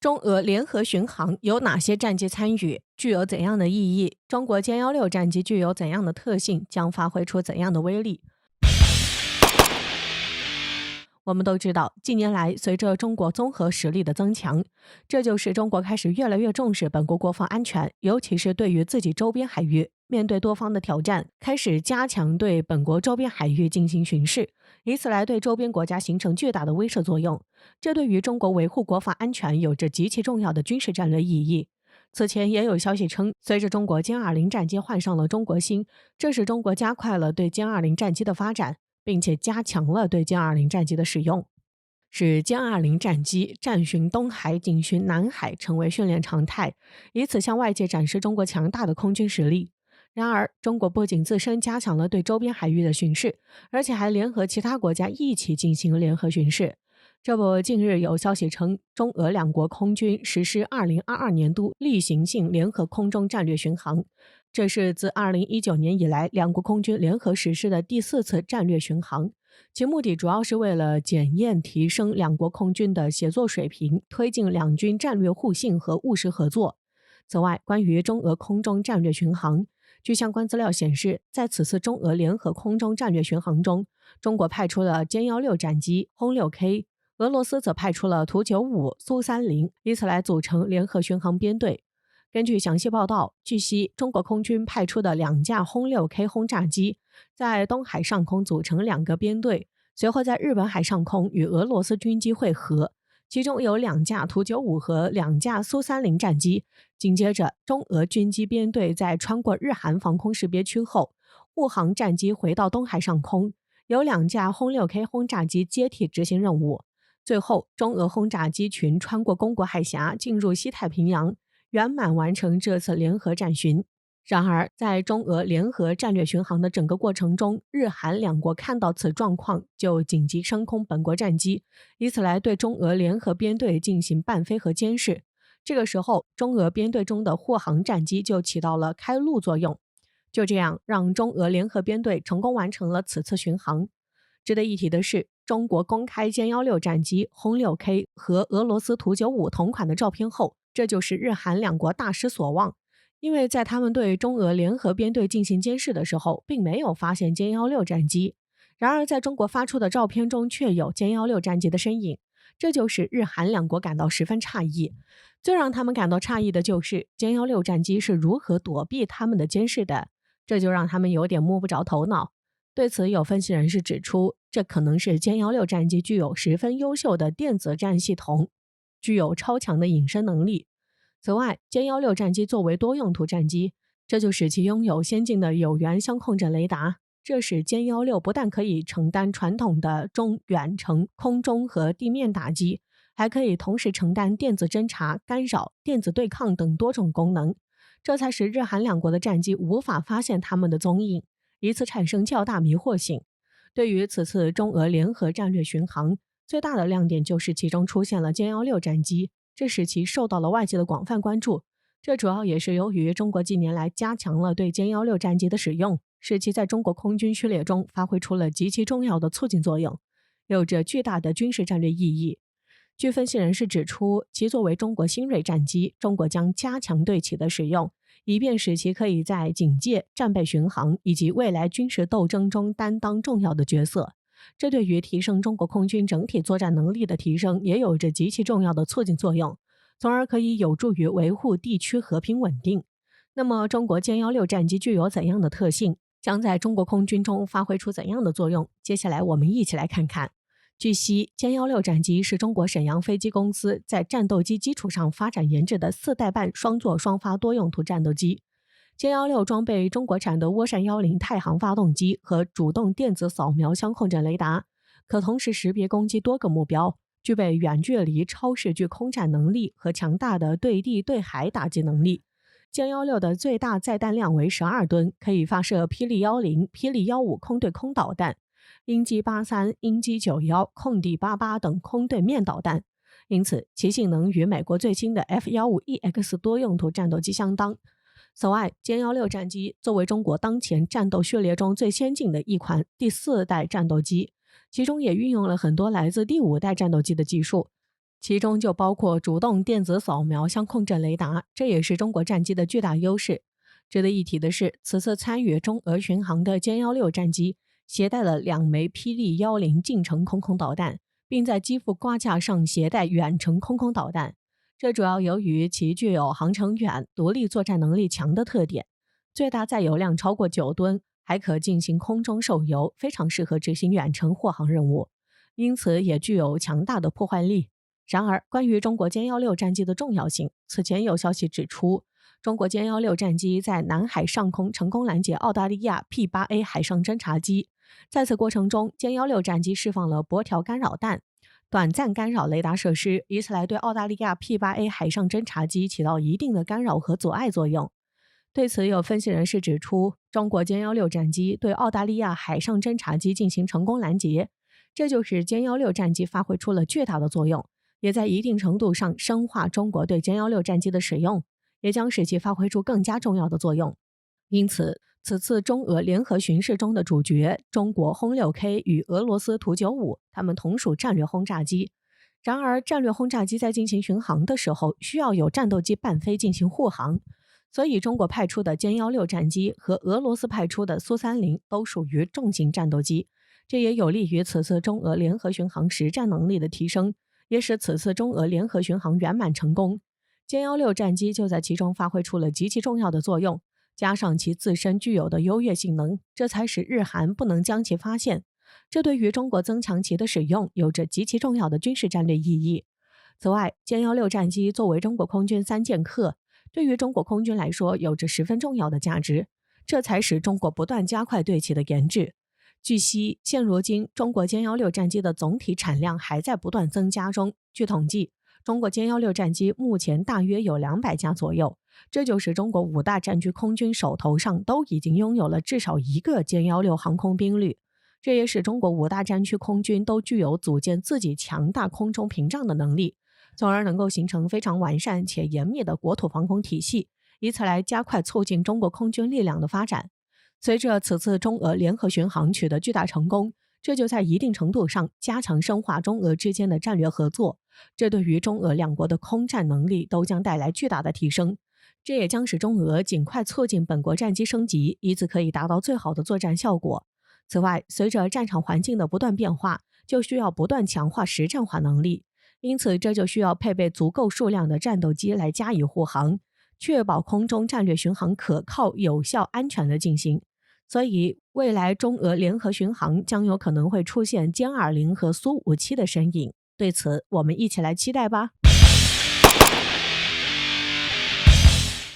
中俄联合巡航有哪些战机参与？具有怎样的意义？中国歼幺六战机具有怎样的特性？将发挥出怎样的威力？我们都知道，近年来随着中国综合实力的增强，这就使中国开始越来越重视本国国防安全，尤其是对于自己周边海域，面对多方的挑战，开始加强对本国周边海域进行巡视，以此来对周边国家形成巨大的威慑作用。这对于中国维护国防安全有着极其重要的军事战略意义。此前也有消息称，随着中国歼20战机换上了中国芯，这使中国加快了对歼20战机的发展，并且加强了对歼20战机的使用，使歼20战机战巡东海、警巡南海成为训练常态，以此向外界展示中国强大的空军实力。然而，中国不仅自身加强了对周边海域的巡视，而且还联合其他国家一起进行联合巡视。这不，近日有消息称，中俄两国空军实施2022年度例行性联合空中战略巡航，这是自2019年以来两国空军联合实施的第4次战略巡航。其目的主要是为了检验提升两国空军的协作水平，推进两军战略互信和务实合作。此外，关于中俄空中战略巡航，据相关资料显示，在此次中俄联合空中战略巡航中，中国派出了歼幺六战机、轰6K，俄罗斯则派出了图95、苏30，以此来组成联合巡航编队。根据详细报道，据悉，中国空军派出的2架轰6K 轰炸机在东海上空组成2个编队，随后在日本海上空与俄罗斯军机会合，其中有2架图95和2架苏30战机。紧接着，中俄军机编队在穿过日韩防空识别区后，护航战机回到东海上空，有2架轰6K 轰炸机接替执行任务。最后，中俄轰炸机群穿过宫古海峡，进入西太平洋，圆满完成这次联合战巡。然而，在中俄联合战略巡航的整个过程中，日韩两国看到此状况，就紧急升空本国战机，以此来对中俄联合编队进行伴飞和监视。这个时候，中俄编队中的护航战机就起到了开路作用。就这样，让中俄联合编队成功完成了此次巡航。值得一提的是，中国公开歼幺六战机、轰6K 和俄罗斯图95同款的照片后，这就使日韩两国大失所望，因为在他们对中俄联合编队进行监视的时候，并没有发现歼幺六战机。然而，在中国发出的照片中却有歼幺六战机的身影，这就使日韩两国感到十分诧异。最让他们感到诧异的就是歼幺六战机是如何躲避他们的监视的，这就让他们有点摸不着头脑。对此，有分析人士指出，这可能是歼幺六战机具有十分优秀的电子战系统，具有超强的隐身能力。此外，歼幺六战机作为多用途战机，这就使其拥有先进的有源相控阵雷达，这使歼幺六不但可以承担传统的中远程空中和地面打击，还可以同时承担电子侦察、干扰、电子对抗等多种功能，这才使日韩两国的战机无法发现它们的踪影，以此产生较大迷惑性。对于此次中俄联合战略巡航，最大的亮点就是其中出现了歼幺六战机，这使其受到了外界的广泛关注。这主要也是由于中国近年来加强了对歼幺六战机的使用，使其在中国空军序列中发挥出了极其重要的促进作用，有着巨大的军事战略意义。据分析人士指出，其作为中国新锐战机，中国将加强对其的使用，以便使其可以在警戒、战备巡航以及未来军事斗争中担当重要的角色。这对于提升中国空军整体作战能力的提升也有着极其重要的促进作用，从而可以有助于维护地区和平稳定。那么，中国歼幺六战机具有怎样的特性，将在中国空军中发挥出怎样的作用？接下来我们一起来看看。据悉，歼幺六战机是中国沈阳飞机公司在战斗机基础上发展研制的4代半双座双发多用途战斗机。歼幺六装备中国产的涡扇10太行发动机和主动电子扫描相控阵雷达，可同时识别攻击多个目标，具备远距离超视距空战能力和强大的对地对海打击能力。歼幺六的最大载弹量为12吨，可以发射霹雳10、霹雳15空对空导弹、鹰击83、鹰击91、空地88等空对面导弹，因此其性能与美国最新的 F-15EX 多用途战斗机相当。此外，歼幺六战机作为中国当前战斗序列中最先进的一款第4代战斗机，其中也运用了很多来自第5代战斗机的技术。其中就包括主动电子扫描相控阵雷达，这也是中国战机的巨大优势。值得一提的是，此次参与中俄巡航的歼16战机携带了2枚霹雳10近程空空导弹，并在机腹挂架上携带远程空空导弹。这主要由于其具有航程远、独立作战能力强的特点，最大载油量超过9吨，还可进行空中受油，非常适合执行远程护航任务，因此也具有强大的破坏力。然而，关于中国歼16战机的重要性，此前有消息指出，中国歼16战机在南海上空成功拦截澳大利亚 P-8A 海上侦察机，在此过程中，歼16战机释放了波条干扰弹，短暂干扰雷达设施，以此来对澳大利亚 P-8A 海上侦察机起到一定的干扰和阻碍作用。对此，有分析人士指出，中国歼16战机对澳大利亚海上侦察机进行成功拦截，这就使歼16战机发挥出了巨大的作用，也在一定程度上深化中国对歼16战机的使用，也将使其发挥出更加重要的作用。因此，此次中俄联合巡视中的主角，中国轰 6K 与俄罗斯图95，它们同属战略轰炸机。然而，战略轰炸机在进行巡航的时候，需要有战斗机伴飞进行护航，所以中国派出的歼16战机和俄罗斯派出的苏30都属于重型战斗机，这也有利于此次中俄联合巡航实战能力的提升，也使此次中俄联合巡航圆满成功。歼16战机就在其中发挥出了极其重要的作用，加上其自身具有的优越性能，这才使日韩不能将其发现。这对于中国增强其的使用有着极其重要的军事战略意义。此外，歼16战机作为中国空军3剑客，对于中国空军来说有着十分重要的价值，这才使中国不断加快对其的研制。据悉，现如今中国歼16战机的总体产量还在不断增加中。据统计，中国歼16战机目前大约有200架左右，这就是中国5大战区空军手头上都已经拥有了至少一个歼16航空兵旅。这也使中国5大战区空军都具有组建自己强大空中屏障的能力，从而能够形成非常完善且严密的国土防空体系，以此来加快促进中国空军力量的发展。随着此次中俄联合巡航取得巨大成功，这就在一定程度上加强深化中俄之间的战略合作，这对于中俄两国的空战能力都将带来巨大的提升。这也将使中俄尽快促进本国战机升级，以此可以达到最好的作战效果。此外，随着战场环境的不断变化，就需要不断强化实战化能力，因此这就需要配备足够数量的战斗机来加以护航，确保空中战略巡航可靠、有效、安全的进行。所以，未来中俄联合巡航将有可能会出现歼20和苏57的身影。对此，我们一起来期待吧。